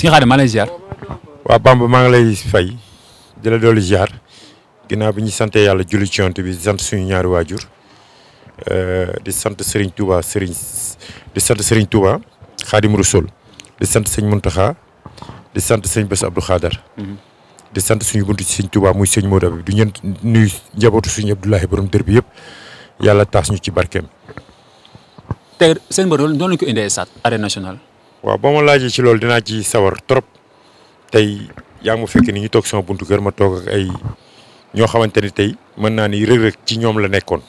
Sëñ Khadim maa lay ziar. waaw Bamba maa ngi lay fay di la dolli ziar ginnaaw bi ñu sante yàlla julli ci Yonent bi di sant suñu ñaari waajur di sant Serigne Touba Serigne Touba Khadim Rassoul di sant sëñ Mountakha di sant sëñ Bass Abdou Khadar di sant suñu buntu ci sëñ Touba muy sëñ Modou bi du ñeen nuyu njabootu suñu Abdoulahi borom dër bi yëpp yàlla taas ñu ci barkeem. tey seen mbër noonu lañ ko indee stade arène nationale. waaw boo ma laajee ci loolu dinaa ci sawar trop tey yaa ngi ma fekk ni ñu toog sama buntu kër ma toog ak ay ñoo xamante ni tey mën naa ni Reug Reug ci ñoom la nekkoon.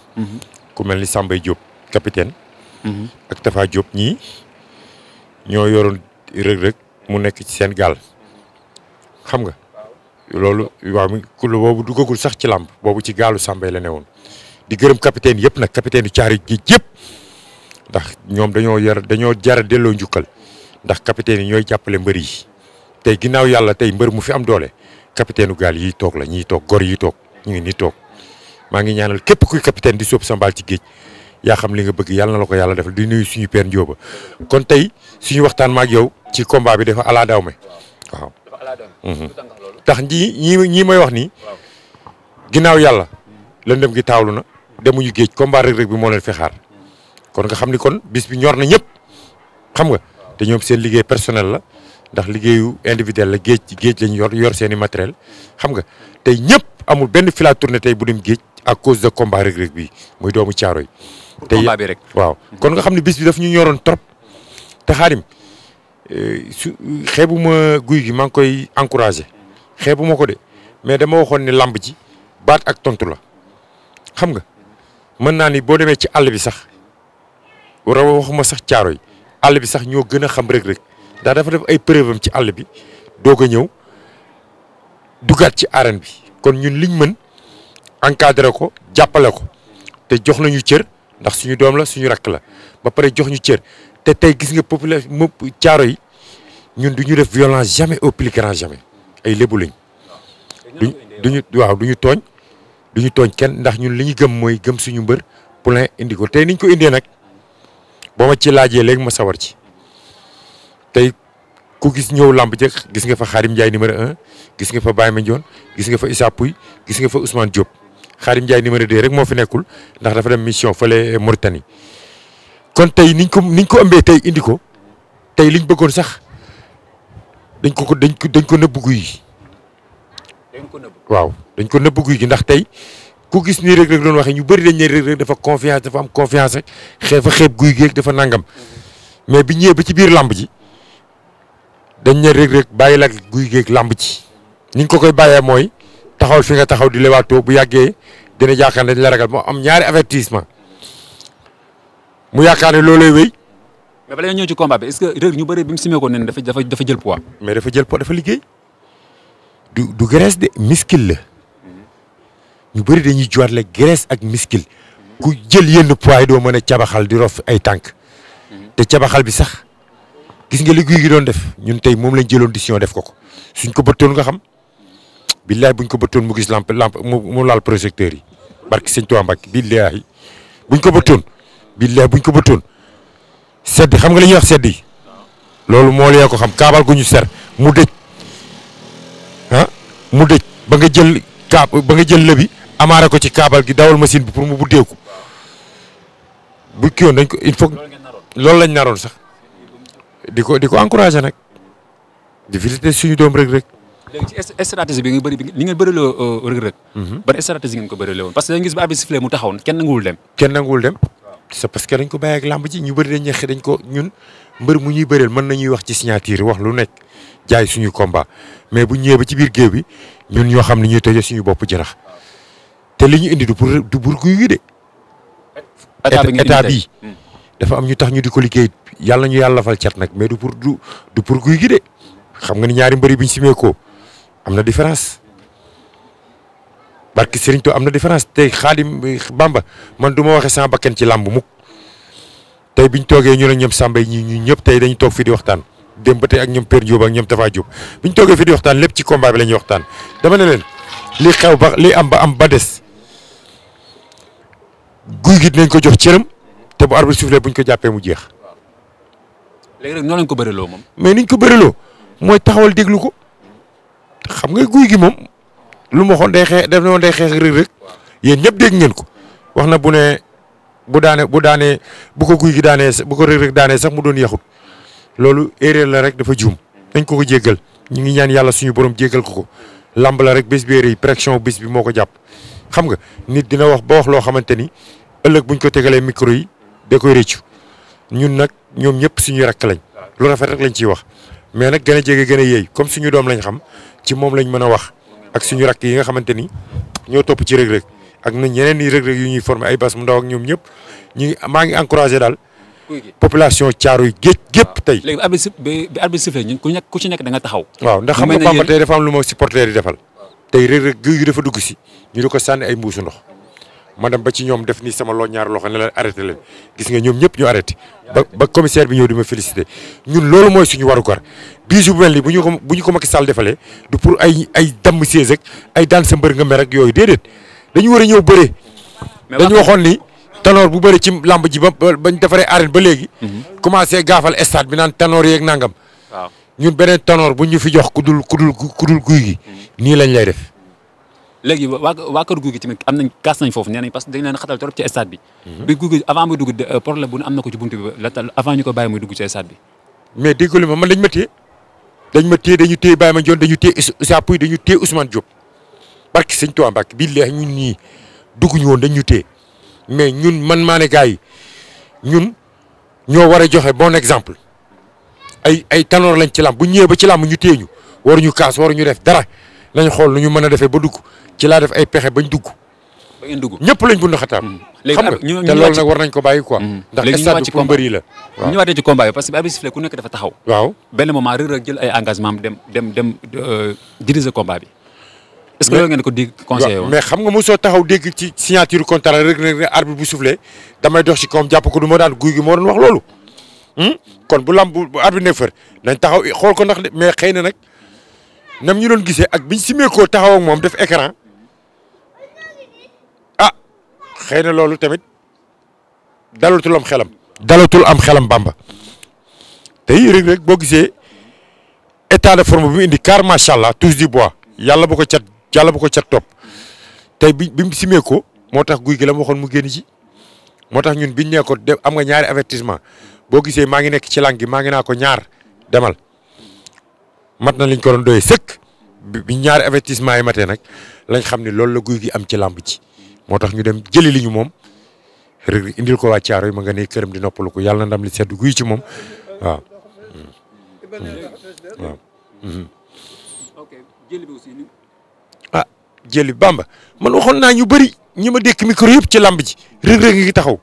ku mel ni Sambay Diop capitaine. ak Tafa Diop ñii ñoo yoroon Reug Reug mu nekk ci seen gaal xam nga loolu waaw mi boobu duggagul sax ci làmb boobu ci gaalu Sambay la newoon di gërëm capitaine yëpp nag capitaine yu caari gi yëpp ndax ñoom dañoo jara delloo njukkal ndax capitaine yi ñooy jàppale mbër yi tey ginnaaw yàlla tey mbër mu fi am doole capitaine u gaal yi toog la ñiy toog gor yi toog ñu ngi nii toog maa ngi ñaanal képp kuy capitaine di sóob sa mbaal ci géej yaa xam li nga bëgg yàlla na la ko yàlla defal di nuyu suñu père Ndioba kon tey suñu waxtaan maak yow ci combat bi dafa ala daw me waaw. tax ñii may wax nii ginnaaw yàlla lëndëm gi taawlu na demuñu géej combat Reug Reug bi moo leen fi xaar kon nga xam ni kon bis bi ñor na ñëpp xam nga te ñoom seen liggéey personnel la ndax liggéeyu individuel la géej lañu yor seen i matériel xam nga tey ñëpp amul benn fila tournée tey bu dem géej à cause de combat Reug Reug bi muy doomu caaro yi. tey combat bi rek waaw kon nga xam ne bis bi daf ñu ñoroon trop te Khadim xeebuma guy gi maa ngi koy encouragé xeebuma ko de mais dama waxoon ni lamb ji baat ak tontu la xam nga mën naa ni boo demee ci àll bi sax waxuma sax caaro yi àll bi sax ñoo gën a xam Reug Reug ndax dafa def ay preuve am ci àll bi doog a ñëw dugaat ci arène bi kon ñun liñ mën encadré ko jàppale ko te jox nañu cër ndax suñu doom la suñu rakk la ba pare jox ñu cër te tey gis nga population caaro yi ñun du ñu def violence jamais au plus grand jamais ay lébu lañ duñu tooñ duñu tooñ kenn ndax ñun li ñu gëm mooy gëm suñu mbër poulain indi ko tey niñ ko indee nag boo ma ci laajee léegi ma sawar ci tey ku gis ñëw lamb jëkk gis nga fa Khadim Ndiaye numéro 1 gis nga fa Baye Mandione gis nga fa Issa Pouye gis nga fa Ousmane Diop Khadim Ndiaye numéro 2 rek moo fi nekkul ndax dafa dem mission fële Mauritanie kon tey niñ ko ëmbee tey indi ko tey liñ bëggoon sax dañ ko nëbb guy gi waaw dañ ko nëbb guy gi ndax tey ku gis ni Reug Reug doon waxee ñu bëri dañ ne Reug Reug dafa confiance dafa am confiance rek xeeb guy gi dafa nangam mais bi ñëwee ba ci biir lamb ji dañ ne Reug Reug bàyyi la guy geeg lamb ci ni ñu ko koy bàyyee mooy taxawal fi nga taxaw di lewaatoo bu yàggee dina yaakaar ne dañ la ragal moo am ñaari avertissement mu yaakaar ne loolay wéy. mais bala ñëw ci combat bi est-ce que Reug ñu bëri bi mu simee ko ne dafa jël poids. mais dafa jël poids dafa liggéey du graisse de muscle la ñu bëri dañuy jox la graisse ak muscle ku jël yenn poids yi doo mën a cabaxal di rof ay tànk te cabaxal bi sax. gis nga li guy gi doon def ñun tey moom lañ jëloon décision def ko suñ ko bëttoon nga xam billaay buñ ko bëttoon mu gis lamp mu laal projecteur yi barki sëñ Tuubaa Mbàkke billaay buñ ko bëttoon sedd xam nga li ñuy wax sedd yi loolu moo lee ko xam kaabal gu ñu ser mu dëj ba nga jël lëbi amaare ko ci kaabal gi dawal machine bi pour mu buddeeku bu kii woon dañ ko il faut loolu lañ naroon sax di ko encouragé nag di félicité suñu doom Reug Reug. léegi ci stratégie bi nga bëri li ngeen bëriloo Reug Reug. ban stratégie ngeen ko bëriloo woon parce que dañu gis ba abi sifflé mu taxaw kenn nanguwul dem. c'est parce que dañ ko bàyyi ak làmb ji ñu bëri dañ ñeex dañ ko ñun mbër mu ñuy bëreel mën nañuy wax ci signature wax lu nekk jaay suñu combat mais bu ñëwee ba ci biir géew bi ñun ñoo xam ne ñuy tojee suñu bopp jënax te li ñu indi du pour guy gi de. état bi dafa am ñu tax ñu di ko liggéey yàlla ñu yàlla fal cat nag mais du pour guy gi de xam nga ni ñaari mbëri biñ simee ko am na différence barki Serigne to am na différence tey Khadim Bamba man du ma waxee sama bakkan ci làmb mukk tey biñ toogee ñu ne ñoom Samba yi ñu ñëpp tey dañu toog fii di waxtaan dem ba tey ak ñoom Père Diop ak ñoom Tafa Diop biñ toogee fii di waxtaan lépp ci combat bi la ñuy waxtaan dama ne leen li xew ba li am ba des guy gi dinañ ko jox cëram te bu arbitre soufflé buñ ko jàppee mu jeex. léegi rek noonu lañ ko bëriloo moom. mais niñ ko bëriloo mooy taxawal déglu ko xam nga guy gi moom lu ma waxoon day xeex def na woon day xeex Reug Reug yéen ñëpp dégg ngeen ko wax na bu ko guy gi daanee bu ko Reug Reug daanee sax mu doon yaxut loolu erreur la rek dafa juum dañ ko jéggal ñu ngi ñaan yàlla suñu borom jéggal ko lamb la rek bés bee rëy pression bés bi moo ko jàpp xam nga nit dina wax ba wax loo xamante ni ëllëg buñ ko tegalee micro yi da koy rëccu ñun nag ñoom ñëpp suñu rakk lañ lu rafet rek lañ ciy wax mais nag gën a jege gën a yéey comme suñu doom lañ xam ci moom lañ mën a wax ak suñu rakk yi nga xamante ni ñoo topp ci Reug Reug ak nañ ñeneen ñi Reug Reug yu ñuy formé ay bas mu ndaw ak ñoom ñëpp maa ngi encouragé daal population Thiaroye gépp tey. léegi bi arbitre sifflé ñun ku ci nekk da nga taxaw. waaw ndax xam nga Bamba tey dafa am lu ma supporter yi defal tey Reug Reug guy gi dafa dugg si ñu di ko sànni ay mbuusu ndox ma dem ba ci ñoom def ni sama ñaar loxo ne leen arrêté leen gis nga ñoom ñëpp ñu arrêté ba commissaire bi ñëw di ma félicité ñun loolu mooy suñu warugar bisu bu mel ni bu ñu ko Macky Sall defalee du pour ay damm siège ak ay daan sa mbër nga mer ak yooyu déedéet dañu war a ñëw bëree. dañu waxoon ni tanoor bu bëri ci lamb ji bañ defaree arène ba léegi. commencé gaafal stade bi naan tanoor yeeg nangam. waaw ñun beneen tanoor bu ñu fi jox ku dul guy gi. nii lañ lay def. léegi waa kër guy gi tamit am nañ kaas nañ foofu nee nañ parce que dañ leen xatal trop ci stade bi. bi guy gi avant muy dugg problème bu ne am na ko ci buntu bi avant ñu ko bàyyi muy dugg ci stade bi. mais dégg nga man dañ ma téye dañu téye Baye Mandione dañu téye Issa Pouye dañu téye Ousmane Diop barki sëñ Tuubaa Mbàkke billahi ñun ñii dugguñu woon dañu téye mais ñun man maa ne gars yi ñun ñoo war a joxe bon exemple ay tanoor lañ ci làmb bu ñëwee ba ci làmb ñu téye ñu waruñu kaas waruñu def dara lañ xool nu ñu mën a defee ba dugg ci laa def ay pexe bañ dugg. ba ngeen dugg ñëpp lañ bund xataab. xam nga te loolu nag war nañ ko bàyyi quoi. ndax stade pour mbër yi la. waaw ñu ñëwaatee ci combat bi parce que bi arbitre sifflé ku nekk dafa taxaw. waaw benn moment Reug Reug jël ay engagement dem diriger combat bi. est-ce que loolu ngeen ko di conseillé woon. mais xam nga mosoo taxaw dégg ci signature contrat Reug Reug arbitre bu soufflé damay dox ci kawam jàpp ko du ma daan guy gi moo doon wax loolu. kon bu lamb bu arbitre ne fër nañ taxaw xool ko ndax mais xëy na nag nam ñu doon gisee ak biñ simee koo taxaw ak moom def écran ah xëy na loolu tamit dalatul am xelam Bamba tey Reug Reug boo gisee état de forme bi mu indi car macha allah tous du bois yàlla bu ko cat topp tey bi mu simee ko moo tax guy gi la ma waxoon mu génn ci moo tax ñun biñ nee ko am nga ñaari avertissement boo gisee maa ngi nekk ci lang gi maa ngi naa ko ñaar demal mat na liñ ko doon doyee sëkk bi ñaari avertissement yi matee nag lañ xam ne loolu la guy gi am ci làmb ci moo tax ñu dem jëli li ñu moom Reug Reug indil ko waa Thiaroye ma nga ne këram di noppalu ko yàlla na ndam li sedd guy ci moom waaw. waaw. ah jëli Bamba man waxoon naa ñu bëri ñi ma dékk micro yëpp ci làmb ji Reug Reug ngi taxaw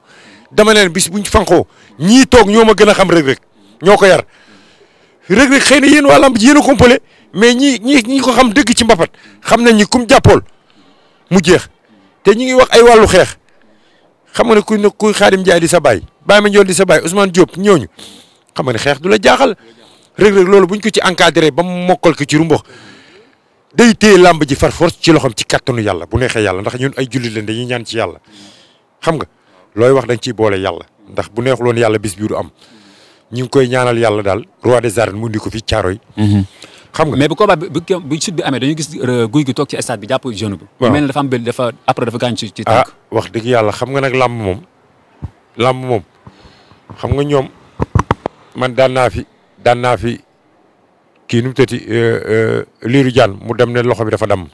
dama leen bis buñ fanqoo ñii toog ñoo ma gën a xam Reug Reug ñoo ko yar Reug Reug xëy na yéen waa làmb ji yéen a complet mais ñi ko xam dëgg ci mbapat xam nañ ni kum jàppool mu jeex te ñi ngi wax ay wàllu xeex xam nga ne kuy Xaadim Njaay di sa baay Baye Mandione di sa baay Ousmane Diop ñooñu xam nga ne xeex du la jaaxal Reug Reug loolu buñ ko ci encadré ba mu mokkal ko ci rumbox day téye làmb ji far force ci loxoom ci kattanu yàlla bu neexee yàlla ndax ñun ay jullit leen dañuy ñaan ci yàlla xam nga looy wax dañ ciy boole yàlla ndax bu neexuloon yàlla bis bii du am ñu ngi koy ñaanal yàlla daal roi des arènes mu indi ko fi Thiaroye. xam nga mais bu combat bi sud bi amee dañu gis guy gi toog ci stade bi jàpp genou bi. waaw mel ne dafa am après dafa gaañ ci tànk. wax dëgg yàlla xam nga nag làmb moom xam nga ñoom man daan naa fi kii nu mu tëti Lirou Diane mu dem ne loxo bi dafa damm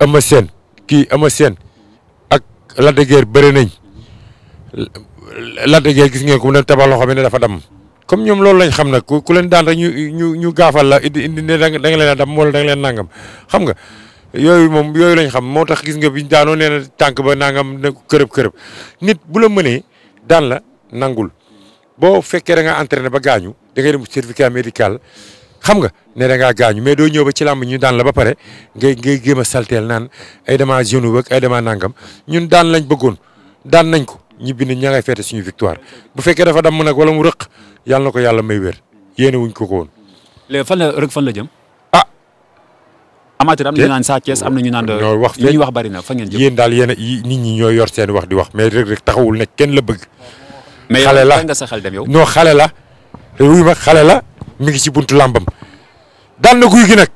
Eumeu Sène ak Lac de Guiers bëri nañ Lac de Guiers gis ngeen ko mu dem tabax loxo bi ne dafa damm comme ñoom loolu lañ xam nag ku leen daan rek ñu gaafal la indi ne da nga leen a damm wala da nga leen nangam xam nga yooyu lañ xam moo tax gis nga biñ daanoo nee na tànk ba nangam kërëb nit bu la mënee daan la nangul boo fekkee da nga entraîné ba gaañu da ngay dem certificat médical xam nga ne da ngaa gaañu mais doo ñëw ba ci làmb ñu daan la ba pare ngay géem a salteel naan ay dama genou ak ay dama nangam ñun daan lañ bëggoon daan nañ ko ñibbi nañ ña ngay feete suñu victoire bu fekkee dafa damm nag wala mu rëq yàlla na ko yàlla may wér yéene wuñ ko woon. léegi fan la jëm. amateur am na ñu naan Sa Thiès am na ñu naan. li ñuy wax bari na fa ngeen jëm. yéen daal nit ñi ñooy yor seen wax di wax mais Reug Reug taxawul ne kenn la bëgg. mais xale la nga sa xel dem yow. non xale la wuy ma xale la mi ngi ci buntu làmbam daan na guy gi nag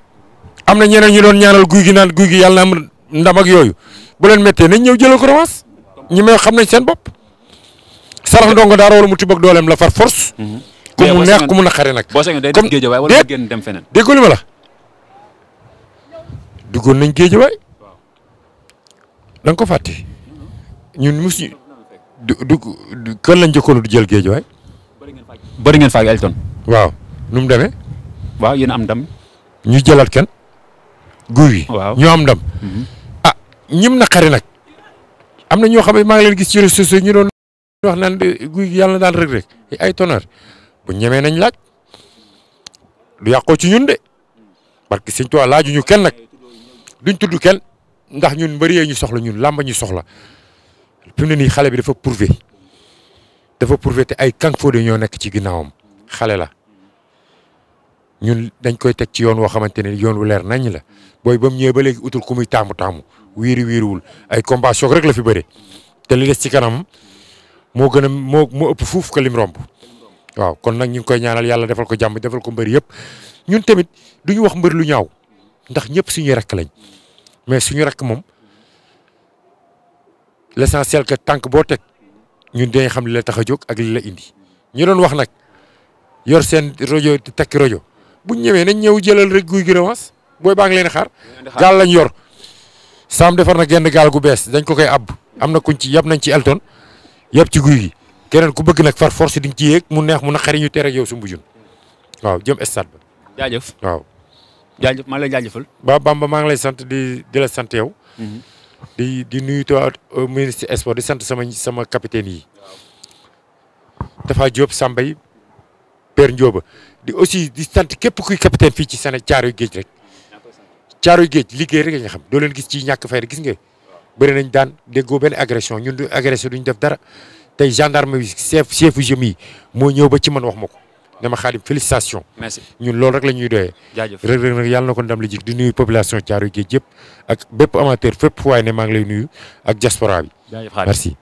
am na ñeneen ñu doon ñaanal guy gi naan guy gi yàlla na am ndam ak yooyu bu leen méttee nañ ñëw jëlal ko revanche ñi may xam nañ seen bopp sarax ndongo daara wala mu tibb ak dooleem la far force. ku mu neex ku mu naqare nag. boo sañoon day dem géejawaay wala mu génn dem feneen. déggoo li ma la duggoon nañ géejawaay da nga ko fàtte ñun mosu du kan lañ njëkkoon du jël géejawaay. bëri ngeen faag Elton. waaw nu mu demee. waaw yéen am ndam. ñu jëlaat kenn guy gi. waaw ñu am ndam. ah ñim naqari nag am na ñoo xam ne maa ngi leen gis ci réseaux sociaux ñu doon wax naan guy gi yàlla na daal rek ay tonnerre bu ñemee nañ laaj du yàqoo ci ñun de parce que sëñ Tuubaa laajuñu kenn nag duñ tudd kenn ndax ñun mbëri yee ñu soxla ñun làmba ñu soxla fi mu ne nii xale bi dafa prouvé te ay Kang Fodé ñoo nekk ci ginnaawam xale la ñun dañ koy teg ci yoon woo xamante ne yoon wu leer nañ la booy ba mu ñëwee ba léegi utul ku muy taamu wiiriwul ay combat choc rek la fi bëre te li des ci kanam moo gën a moo ëpp fuuf ko lim romb waaw kon nag ñu ngi koy ñaanal yàlla defal ko jàmm defal ko mbër yëpp ñun tamit duñu wax mbër lu ñaaw ndax ñëpp suñuy rakk lañ mais suñu rakk moom l'essentiel que tànk boo teg ñun dañuy xam li la tax a jóg ak li la indi ñu doon wax nag yor seen rajo tekki rajo buñ ñëwee nañ ñëw jëlal rek guy gi revanche booy baa ngi leen xaar gaal lañ yor Sam defar na genn gaal gu bees dañ ko koy ab am na kuñ ci yab nañ ci Elton yëpp ci guy gi keneen ku bëgg nag far force di nga ci yéeg mu neex mu naqari ñu tere ak yow su mbujun waaw jëm stade ba. jaajëf waaw. jaajëf maa ngi lay jaajëfal. Bamba maa ngi lay sant di la sant yow. di nuyu toi ministre sport di sant sama capitaine yi. Tafa Diop Sambay Père Ndioba di aussi di sant képp kuy capitaine fii ci Sénégal Caaroy Géej rek. Caaroy Géej liggéey rek nga xam doo leen gis ci ñàkk fay rek gis nga bëri nañ daan déggoo benn agression ñun du agressé duñ def dara tey gendarme bi chef jemi yi moo ñëw ba ci man wax ma ko dama Xaadim félicitation. merci ñun loolu rek la ñuy doyee. jaajëf Reug Reug nag yàlla na ko ndam li jik di nuyu population Caaroy Géej yëpp ak bépp amateur fépp fu waay ne maa ngi lay nuyu ak diaspora bi. jaajëf Xaadim merci.